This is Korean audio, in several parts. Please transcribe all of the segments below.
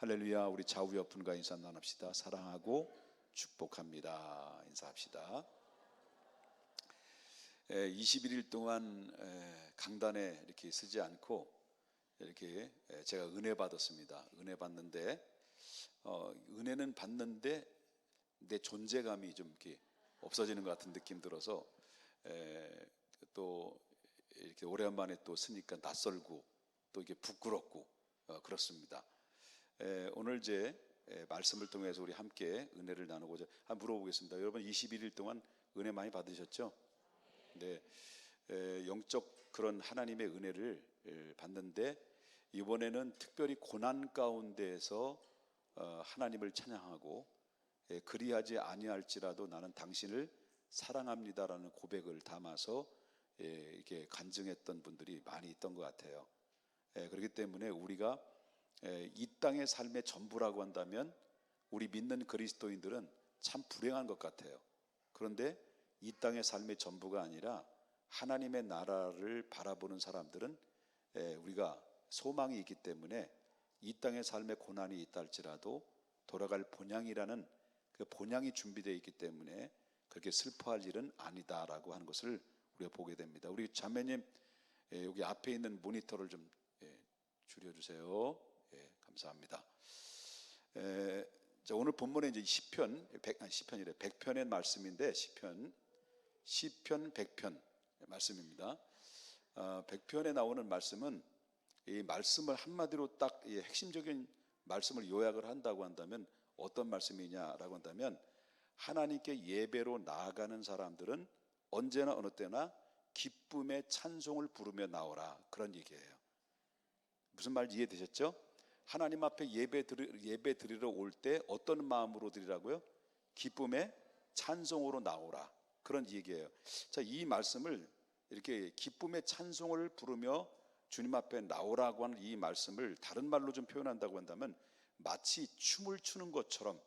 할렐루야. 우리 좌우 옆분과 인사 나눕시다. 사랑하고 축복합니다. 인사합시다. 21일 동안 강단에 이렇게 서지 않고 이렇게 제가 은혜 받았습니다. 은혜 받는데 은혜는 받는데 내 존재감이 좀 이렇게 없어지는 것 같은 느낌 들어서 또 이렇게 오랜만에 또 쓰니까 낯설고 또 이게 부끄럽고 그렇습니다. 오늘 제 말씀을 통해서 우리 함께 은혜를 나누고자 한번 물어보겠습니다. 여러분 21일 동안 은혜 많이 받으셨죠? 네, 영적 그런 하나님의 은혜를 받는데 이번에는 특별히 고난 가운데에서 하나님을 찬양하고 그리하지 아니할지라도 나는 당신을 사랑합니다라는 고백을 담아서 이렇게 간증했던 분들이 많이 있던 것 같아요. 그렇기 때문에 우리가 이 땅의 삶의 전부라고 한다면 우리 믿는 그리스도인들은 참 불행한 것 같아요. 그런데 이 땅의 삶의 전부가 아니라 하나님의 나라를 바라보는 사람들은 우리가 소망이 있기 때문에 이 땅의 삶의 고난이 있다 할지라도 돌아갈 본향이라는 그 본향이 준비되어 있기 때문에 그렇게 슬퍼할 일은 아니다라고 하는 것을 우리가 보게 됩니다. 우리 자매님 여기 앞에 있는 모니터를 좀 줄여주세요. 감사합니다. 오늘 본문에 이제 시편 100편의 말씀인데 시편 100편 말씀입니다. 100편에 나오는 말씀은 이 말씀을 한마디로 딱 핵심적인 말씀을 요약을 한다고 한다면 어떤 말씀이냐라고 한다면 하나님께 예배로 나아가는 사람들은 언제나 어느 때나 기쁨의 찬송을 부르며 나오라, 그런 얘기예요. 무슨 말인지 이해되셨죠? 하나님 앞에 예배 드리러 올 때 어떤 마음으로 드리라고요? 기쁨의 찬송으로 나오라, 그런 얘기예요. 자, 이 말씀을 이렇게 기쁨의 찬송을 부르며 주님 앞에 나오라고 하는 이 말씀을 다른 말로 좀 표현한다고 한다면 마치 춤을 추는 것처럼,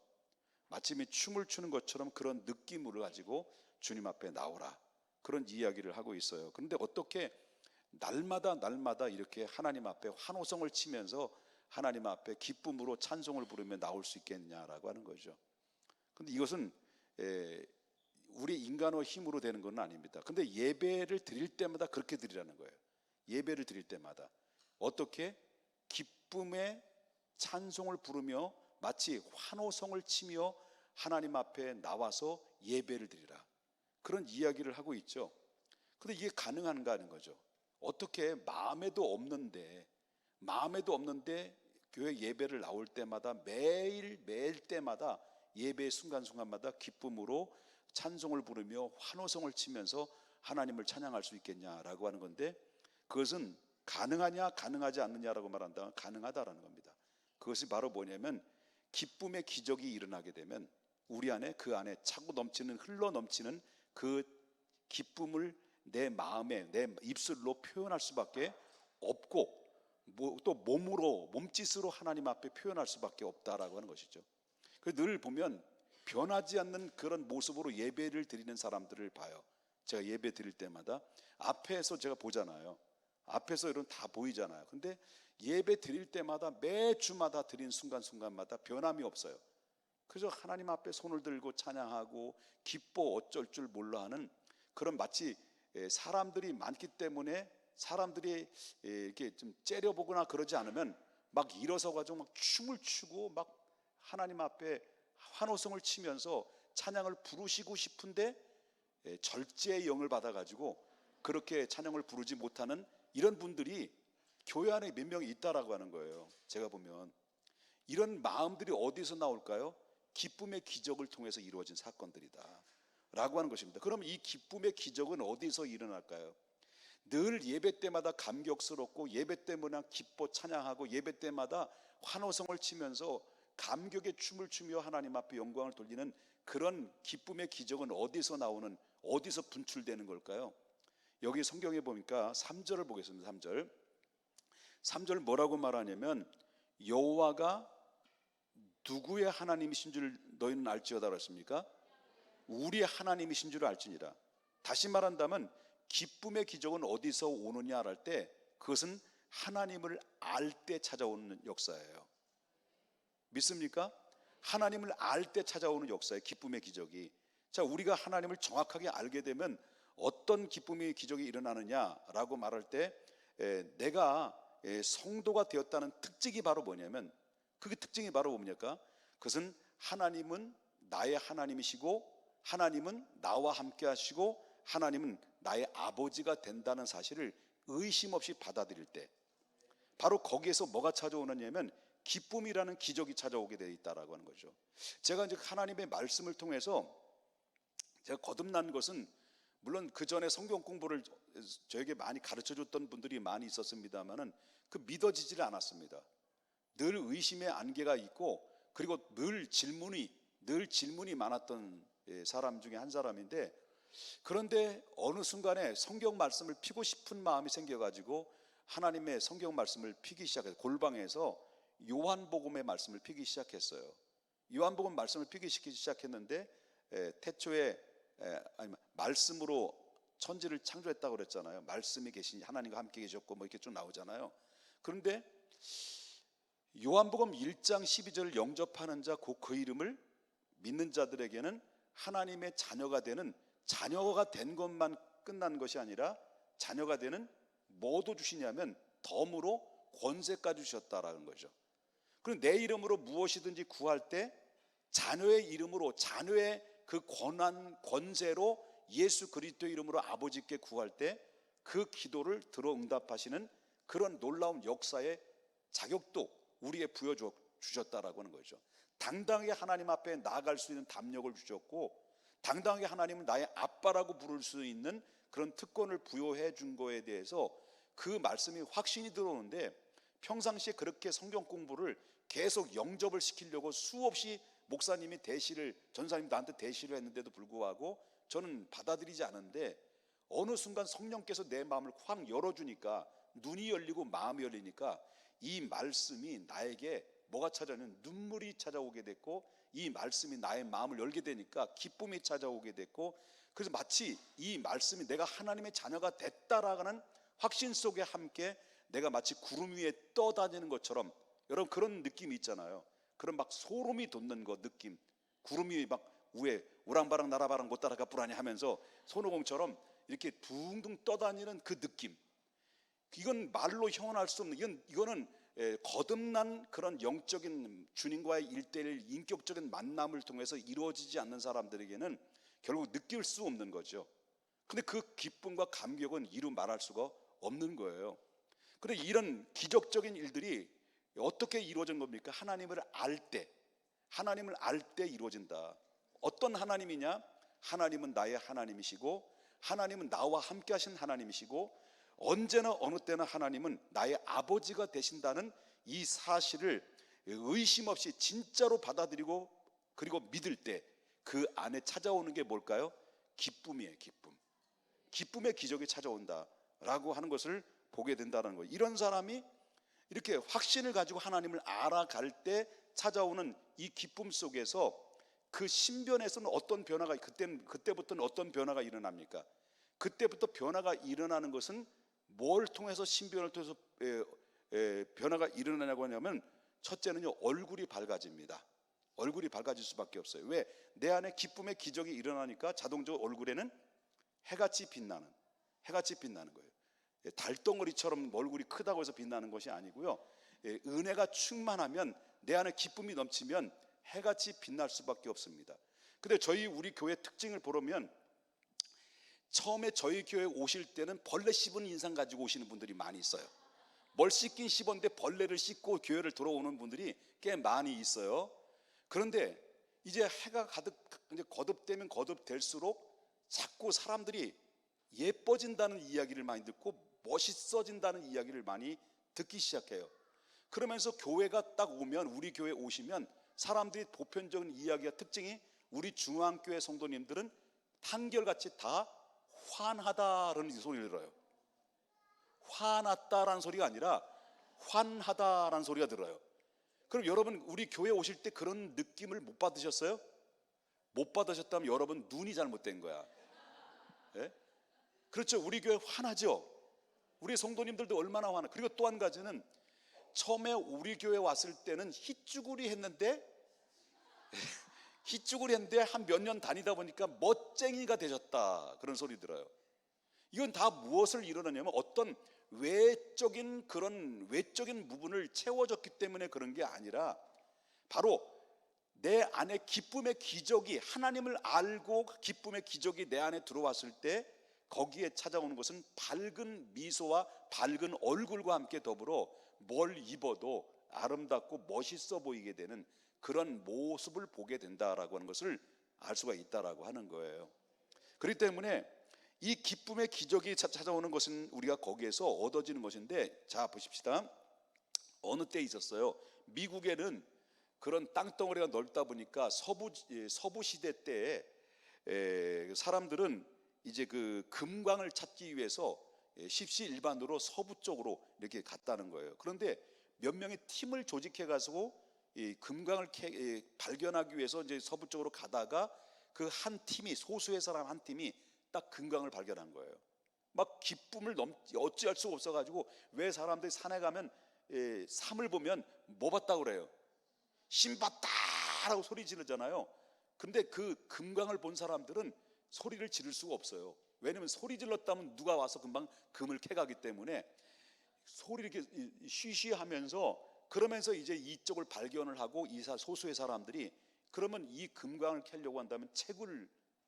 그런 느낌으로 가지고 주님 앞에 나오라, 그런 이야기를 하고 있어요. 그런데 어떻게 날마다 이렇게 하나님 앞에 환호성을 치면서 하나님 앞에 기쁨으로 찬송을 부르며 나올 수 있겠냐라고 하는 거죠. 그런데 이것은 우리 인간의 힘으로 되는 건 아닙니다. 근데 예배를 드릴 때마다 그렇게 드리라는 거예요. 예배를 드릴 때마다 어떻게 기쁨의 찬송을 부르며 마치 환호성을 치며 하나님 앞에 나와서 예배를 드리라, 그런 이야기를 하고 있죠. 그런데 이게 가능한가 하는 거죠. 어떻게 마음에도 없는데 교회 예배를 나올 때마다 매일 때마다 예배의 순간순간마다 기쁨으로 찬송을 부르며 환호성을 치면서 하나님을 찬양할 수 있겠냐라고 하는 건데, 그것은 가능하냐 가능하지 않느냐라고 말한다면 가능하다라는 겁니다. 그것이 바로 뭐냐면 기쁨의 기적이 일어나게 되면 우리 안에, 그 안에 차고 넘치는, 흘러 넘치는 그 기쁨을 내 마음에, 내 입술로 표현할 수밖에 없고 또 몸짓으로 하나님 앞에 표현할 수밖에 없다라고 하는 것이죠. 그래서 늘 보면 변하지 않는 그런 모습으로 예배를 드리는 사람들을 봐요. 제가 예배 드릴 때마다 앞에서 제가 보잖아요. 앞에서 이런 다 보이잖아요. 근데 예배 드릴 때마다 매 주마다 드린 순간순간마다 변함이 없어요. 그래서 하나님 앞에 손을 들고 찬양하고 기뻐 어쩔 줄 몰라 하는 그런, 마치 사람들이 많기 때문에 사람들이 이렇게 좀 째려보거나 그러지 않으면 막 일어서 가지고 막 춤을 추고 막 하나님 앞에 환호성을 치면서 찬양을 부르시고 싶은데 절제의 영을 받아가지고 그렇게 찬양을 부르지 못하는 이런 분들이 교회 안에 몇 명이 있다라고 하는 거예요. 제가 보면 이런 마음들이 어디서 나올까요? 기쁨의 기적을 통해서 이루어진 사건들이다 라고 하는 것입니다. 그럼 이 기쁨의 기적은 어디서 일어날까요? 늘 예배 때마다 감격스럽고 예배 때마다 기뻐 찬양하고 예배 때마다 환호성을 치면서 감격의 춤을 추며 하나님 앞에 영광을 돌리는 그런 기쁨의 기적은 어디서 나오는, 어디서 분출되는 걸까요? 여기 성경에 보니까 3절을 보겠습니다. 3절 뭐라고 말하냐면 여호와가 누구의 하나님이신 줄 너희는 알지어다 그랬습니까? 우리의 하나님이신 줄 알지니라. 다시 말한다면 기쁨의 기적은 어디서 오느냐 할 때 그것은 하나님을 알 때 찾아오는 역사예요. 믿습니까? 하나님을 알 때 찾아오는 역사의 기쁨의 기적이. 자, 우리가 하나님을 정확하게 알게 되면 어떤 기쁨의 기적이 일어나느냐라고 말할 때 내가 성도가 되었다는 특징이 바로 뭐냐면, 그게 특징이 바로 뭡니까? 그것은 하나님은 나의 하나님이시고 하나님은 나와 함께 하시고 하나님은 나의 아버지가 된다는 사실을 의심 없이 받아들일 때, 바로 거기에서 뭐가 찾아오느냐면 기쁨이라는 기적이 찾아오게 되어 있다라고 하는 거죠. 제가 이제 하나님의 말씀을 통해서 제가 거듭난 것은, 물론 그 전에 성경 공부를 저에게 많이 가르쳐 줬던 분들이 많이 있었습니다만은 그 믿어지질 않았습니다. 늘 의심의 안개가 있고, 그리고 늘 질문이 많았던 사람 중에 한 사람인데, 그런데 어느 순간에 성경 말씀을 피고 싶은 마음이 생겨가지고 하나님의 성경 말씀을 피기 시작해서 골방에서 요한복음의 말씀을 피기 시작했어요. 요한복음 말씀을 피기 시작했는데 태초에 말씀으로 천지를 창조했다고 그랬잖아요. 말씀이 계신 하나님과 함께 계셨고 뭐 이렇게 쭉 나오잖아요. 그런데 요한복음 1장 12절을 영접하는 자 곧 그 이름을 믿는 자들에게는 하나님의 자녀가 되는, 자녀가 된 것만 끝난 것이 아니라 자녀가 되는 뭐도 주시냐면 덤으로 권세까지 주셨다라는 거죠. 그리고 내 이름으로 무엇이든지 구할 때 자녀의 이름으로, 자녀의 그 권한 권세로 예수 그리스도 이름으로 아버지께 구할 때 그 기도를 들어 응답하시는 그런 놀라운 역사의 자격도 우리에게 부여 주셨다라고 하는 거죠. 당당하게 하나님 앞에 나아갈 수 있는 담력을 주셨고, 당당하게 하나님을 나의 아빠라고 부를 수 있는 그런 특권을 부여해 준 거에 대해서 그 말씀이 확신이 들어오는데, 평상시에 그렇게 성경 공부를 계속 영접을 시키려고 수없이 목사님이 전사님 나한테 대시를 했는데도 불구하고 저는 받아들이지 않은데, 어느 순간 성령께서 내 마음을 확 열어주니까, 눈이 열리고 마음이 열리니까 이 말씀이 나에게 뭐가 찾아오냐면 눈물이 찾아오게 됐고, 이 말씀이 나의 마음을 열게 되니까 기쁨이 찾아오게 됐고, 그래서 마치 이 말씀이 내가 하나님의 자녀가 됐다라는 확신 속에 함께 내가 마치 구름 위에 떠다니는 것처럼, 여러분 그런 느낌이 있잖아요. 그런 막 소름이 돋는 거 느낌, 구름이 막 위에 우랑바랑 나라바랑 못 따라가 뿌라니 하면서 손오공처럼 이렇게 둥둥 떠다니는 그 느낌, 이건 말로 형언할 수 없는, 이거는 거듭난 그런 영적인 주님과의 1:1 인격적인 만남을 통해서 이루어지지 않는 사람들에게는 결국 느낄 수 없는 거죠. 근데 그 기쁨과 감격은 이루 말할 수가 없는 거예요. 그런데 이런 기적적인 일들이 어떻게 이루어진 겁니까? 하나님을 알 때 이루어진다. 어떤 하나님이냐? 하나님은 나의 하나님이시고 하나님은 나와 함께 하신 하나님이시고 언제나 어느 때나 하나님은 나의 아버지가 되신다는 이 사실을 의심 없이 진짜로 받아들이고 그리고 믿을 때 그 안에 찾아오는 게 뭘까요? 기쁨이에요. 기쁨의 기적이 찾아온다라고 하는 것을 보게 된다는 거예요. 이런 사람이 이렇게 확신을 가지고 하나님을 알아갈 때 찾아오는 이 기쁨 속에서 그 신변에서는 어떤 변화가, 그때부터는 어떤 변화가 일어납니까? 그때부터 변화가 일어나는 것은 뭘 통해서, 신변을 통해서 변화가 일어나냐고 하냐면, 첫째는요, 얼굴이 밝아집니다. 얼굴이 밝아질 수밖에 없어요. 왜? 내 안에 기쁨의 기적이 일어나니까 자동적으로 얼굴에는 해같이 빛나는 거예요. 달덩어리처럼 얼굴이 크다고 해서 빛나는 것이 아니고요, 은혜가 충만하면, 내 안에 기쁨이 넘치면 해같이 빛날 수밖에 없습니다. 근데 우리 교회 특징을 보려면, 처음에 저희 교회 오실 때는 벌레 씹은 인상 가지고 오시는 분들이 많이 있어요. 뭘 씻긴 씹었는데 벌레를 씻고 교회를 들어오는 분들이 꽤 많이 있어요. 그런데 이제 해가 이제 거듭되면 거듭될수록 자꾸 사람들이 예뻐진다는 이야기를 많이 듣고 멋있어진다는 이야기를 많이 듣기 시작해요. 그러면서 교회가 딱 오면, 우리 교회 오시면 사람들이 보편적인 이야기와 특징이, 우리 중앙교회 성도님들은 한결같이 다 환하다라는 소리를 들어요. 화났다라는 소리가 아니라 환하다라는 소리가 들어요. 그럼 여러분, 우리 교회 오실 때 그런 느낌을 못 받으셨어요? 못 받으셨다면 여러분 눈이 잘못된 거야. 예? 그렇죠. 우리 교회 환하죠. 우리 성도님들도 얼마나 환하. 그리고 또 한 가지는 처음에 우리 교회 왔을 때는 힛쭈구리 했는데 한 몇 년 다니다 보니까 멋쟁이가 되셨다, 그런 소리 들어요. 이건 다 무엇을 이루느냐면 어떤 외적인 부분을 채워줬기 때문에 그런 게 아니라 바로 내 안에 기쁨의 기적이, 하나님을 알고 기쁨의 기적이 내 안에 들어왔을 때 거기에 찾아오는 것은 밝은 미소와 밝은 얼굴과 함께 더불어 뭘 입어도 아름답고 멋있어 보이게 되는 그런 모습을 보게 된다라고 하는 것을 알 수가 있다라고 하는 거예요. 그렇기 때문에 이 기쁨의 기적이 찾아오는 것은 우리가 거기에서 얻어지는 것인데, 자 보십시다. 어느 때 있었어요. 미국에는 그런 땅덩어리가 넓다 보니까 서부 시대 때에 사람들은 이제 그 금광을 찾기 위해서 십시일반으로 서부 쪽으로 이렇게 갔다는 거예요. 그런데 몇 명의 팀을 조직해 가지고 이 금광을 발견하기 위해서 이제 서부 쪽으로 가다가 그 한 팀이, 소수의 사람 한 팀이 딱 금광을 발견한 거예요. 막 기쁨을 어찌할 수가 없어가지고, 왜 사람들이 산에 가면 삶을 보면 뭐 봤다고 그래요? 신 봤다라고 소리 지르잖아요. 근데 그 금광을 본 사람들은 소리를 지를 수가 없어요. 왜냐면 소리 질렀다면 누가 와서 금방 금을 캐가기 때문에 소리를 이렇게 쉬쉬하면서, 그러면서 이제 이쪽을 발견을 하고, 이 소수의 사람들이 그러면 이 금광을 캐려고 한다면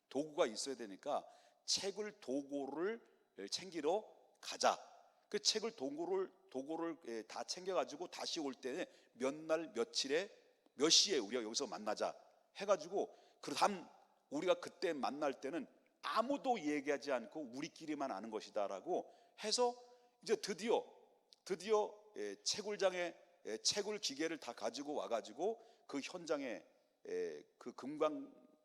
도구가 있어야 되니까 채굴 도구를 챙기러 가자. 그 채굴 도구를 다 챙겨가지고 다시 올 때 몇 날 며칠에 몇 시에 우리가 여기서 만나자 해가지고, 그 다음 우리가 그때 만날 때는 아무도 얘기하지 않고 우리끼리만 아는 것이다라고 해서 이제 드디어 채굴장에 채굴 기계를 다 가지고 와가지고 그 현장에 그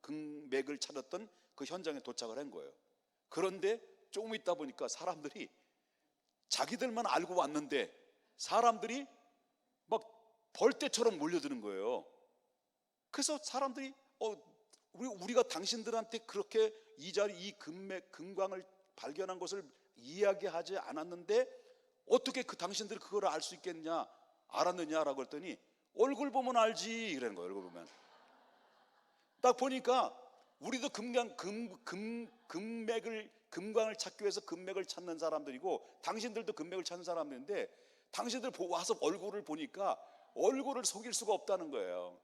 금맥을 찾았던 그 현장에 도착을 한 거예요. 그런데 조금 있다 보니까 사람들이 자기들만 알고 왔는데 사람들이 막 벌떼처럼 몰려드는 거예요. 그래서 사람들이 우리가 당신들한테 그렇게 이 금광을 발견한 것을 이야기하지 않았는데 어떻게 당신들이 그걸 알 수 있겠냐, 알았느냐라고 했더니 얼굴 보면 알지 이러는 거예요. 얼굴 보면 딱 보니까 우리도 금광을 찾기 위해서 금맥을 찾는 사람들이고, 당신들도 금맥을 찾는 사람들인데, 당신들 와서 얼굴을 보니까 얼굴을 속일 수가 없다는 거예요.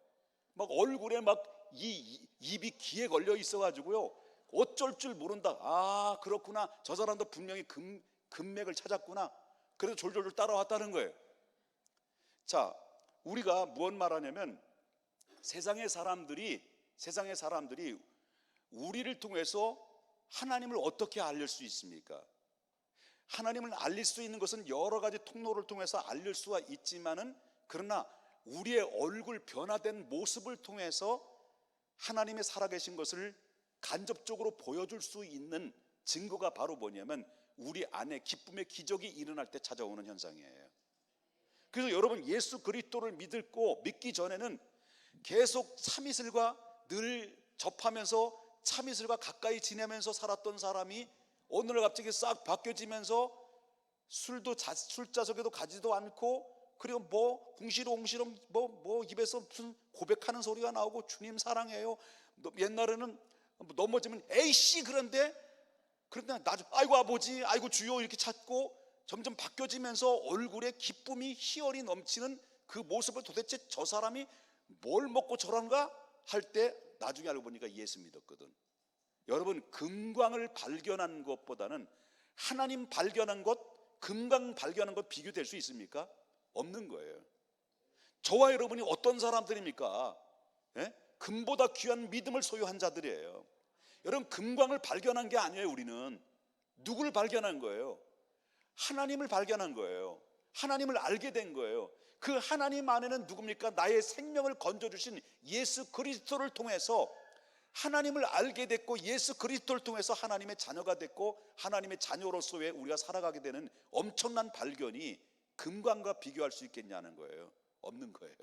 막 얼굴에 막 입이 귀에 걸려 있어가지고요, 어쩔 줄 모른다. 아 그렇구나, 저 사람도 분명히 금맥을 찾았구나. 그래서 졸졸 따라왔다는 거예요. 자, 우리가 무엇 말하냐면 세상의 사람들이 우리를 통해서 하나님을 어떻게 알릴 수 있습니까? 하나님을 알릴 수 있는 것은 여러 가지 통로를 통해서 알릴 수가 있지만은, 그러나 우리의 얼굴 변화된 모습을 통해서 하나님의 살아계신 것을 간접적으로 보여줄 수 있는 증거가 바로 뭐냐면 우리 안에 기쁨의 기적이 일어날 때 찾아오는 현상이에요. 그래서 여러분, 예수 그리스도를 믿기 전에는 계속 참이슬과 늘 접하면서 참이슬과 가까이 지내면서 살았던 사람이 어느 날 갑자기 싹 바뀌어지면서 술자석에도 가지도 않고, 그리고 뭐 궁시렁궁시렁 뭐 입에서 무슨 고백하는 소리가 나오고 주님 사랑해요. 옛날에는 넘어지면 에이씨, 그런데 나중 아이고 아버지, 아이고 주여 이렇게 찾고 점점 바뀌어지면서 얼굴에 기쁨이 희열이 넘치는 그 모습을, 도대체 저 사람이 뭘 먹고 저런가 할 때 나중에 알고 보니까 예수 믿었거든. 여러분, 금광을 발견한 것보다는 하나님 발견한 것, 금광 발견한 것 비교될 수 있습니까? 없는 거예요. 저와 여러분이 어떤 사람들입니까? 금보다 귀한 믿음을 소유한 자들이에요. 여러분, 금광을 발견한 게 아니에요. 우리는 누구를 발견한 거예요? 하나님을 발견한 거예요. 하나님을 알게 된 거예요. 그 하나님 안에는 누굽니까? 나의 생명을 건져주신 예수 그리스도를 통해서 하나님을 알게 됐고, 예수 그리스도를 통해서 하나님의 자녀가 됐고, 하나님의 자녀로서의 우리가 살아가게 되는 엄청난 발견이 금광과 비교할 수 있겠냐는 거예요. 없는 거예요.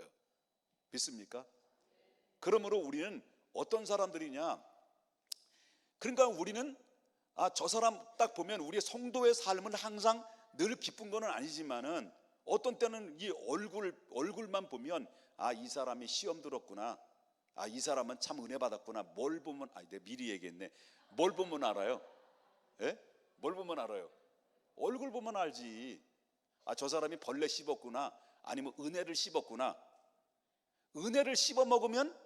믿습니까? 그러므로 우리는 어떤 사람들이냐, 그러니까 우리는 저 사람 딱 보면 우리의 성도의 삶은 항상 늘 기쁜 건 아니지만은 어떤 때는 이 얼굴만 보면 이 사람이 시험 들었구나, 이 사람은 참 은혜 받았구나. 뭘 보면 내가 미리 얘기했네. 뭘 보면 알아요? 예? 뭘 보면 알아요? 얼굴 보면 알지. 저 사람이 벌레 씹었구나, 아니면 은혜를 씹었구나. 은혜를 씹어 먹으면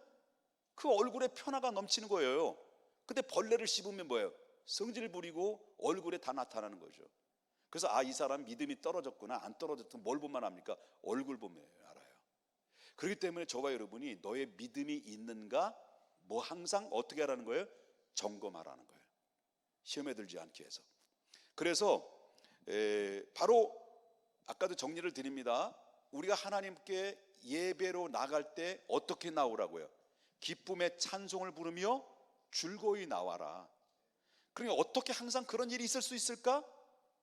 그 얼굴에 변화가 넘치는 거예요. 근데 벌레를 씹으면 뭐예요? 성질 부리고 얼굴에 다 나타나는 거죠. 그래서 이 사람 믿음이 떨어졌구나, 안 떨어졌든 뭘 보면 압니까? 얼굴 보면 알아요. 그렇기 때문에 저와 여러분이 너의 믿음이 있는가 뭐 항상 어떻게 하라는 거예요? 점검하라는 거예요. 시험에 들지 않기 위해서. 그래서 바로 아까도 정리를 드립니다. 우리가 하나님께 예배로 나갈 때 어떻게 나오라고요? 기쁨의 찬송을 부르며 즐거이 나와라. 그러니까 어떻게 항상 그런 일이 있을 수 있을까?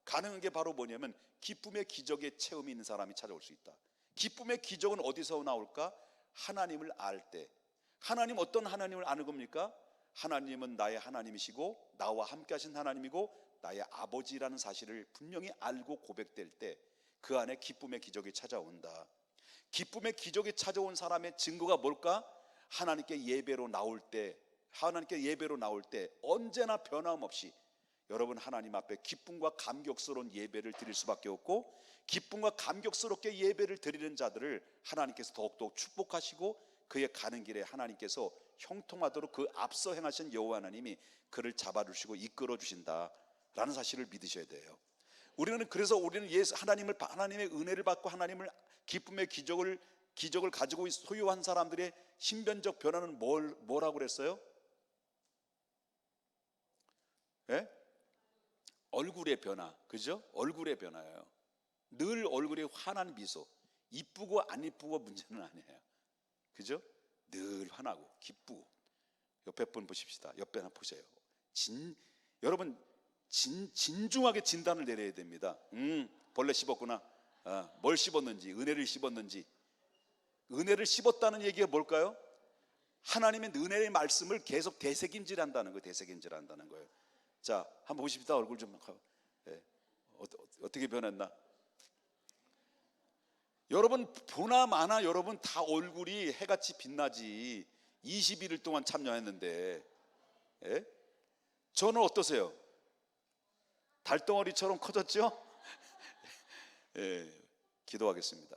가능한 게 바로 뭐냐면 기쁨의 기적의 체험이 있는 사람이 찾아올 수 있다. 기쁨의 기적은 어디서 나올까? 하나님을 알 때. 하나님, 어떤 하나님을 아는 겁니까? 하나님은 나의 하나님이시고 나와 함께 하신 하나님이고 나의 아버지라는 사실을 분명히 알고 고백될 때 그 안에 기쁨의 기적이 찾아온다. 기쁨의 기적이 찾아온 사람의 증거가 뭘까? 하나님께 예배로 나올 때 언제나 변함없이 여러분 하나님 앞에 기쁨과 감격스러운 예배를 드릴 수밖에 없고, 기쁨과 감격스럽게 예배를 드리는 자들을 하나님께서 더욱더 축복하시고 그의 가는 길에 하나님께서 형통하도록 그 앞서 행하신 여호와 하나님이 그를 잡아주시고 이끌어 주신다라는 사실을 믿으셔야 돼요. 그래서 우리는 하나님의 은혜를 받고 하나님을 기쁨의 기적을 가지고 소유한 사람들의 신변적 변화는 뭐라고 그랬어요? 예? 얼굴의 변화, 그죠? 얼굴의 변화예요. 늘 얼굴에 환한 미소. 이쁘고 안 이쁘고 문제는 아니에요. 그죠? 늘 환하고 기쁘고. 옆에 분 보십시다. 옆에 하나 보세요. 여러분 진중하게 진단을 내려야 됩니다. 벌레 씹었구나. 뭘 씹었는지, 은혜를 씹었는지. 은혜를 씹었다는 얘기가 뭘까요? 하나님의 은혜의 말씀을 계속 되새김질한다는 거예요. 자, 한번 보십시다. 얼굴 좀. 어떻게 변했나? 여러분 보나 마나 여러분 다 얼굴이 해같이 빛나지. 21일 동안 참여했는데 저는 어떠세요? 달덩어리처럼 커졌죠? 기도하겠습니다.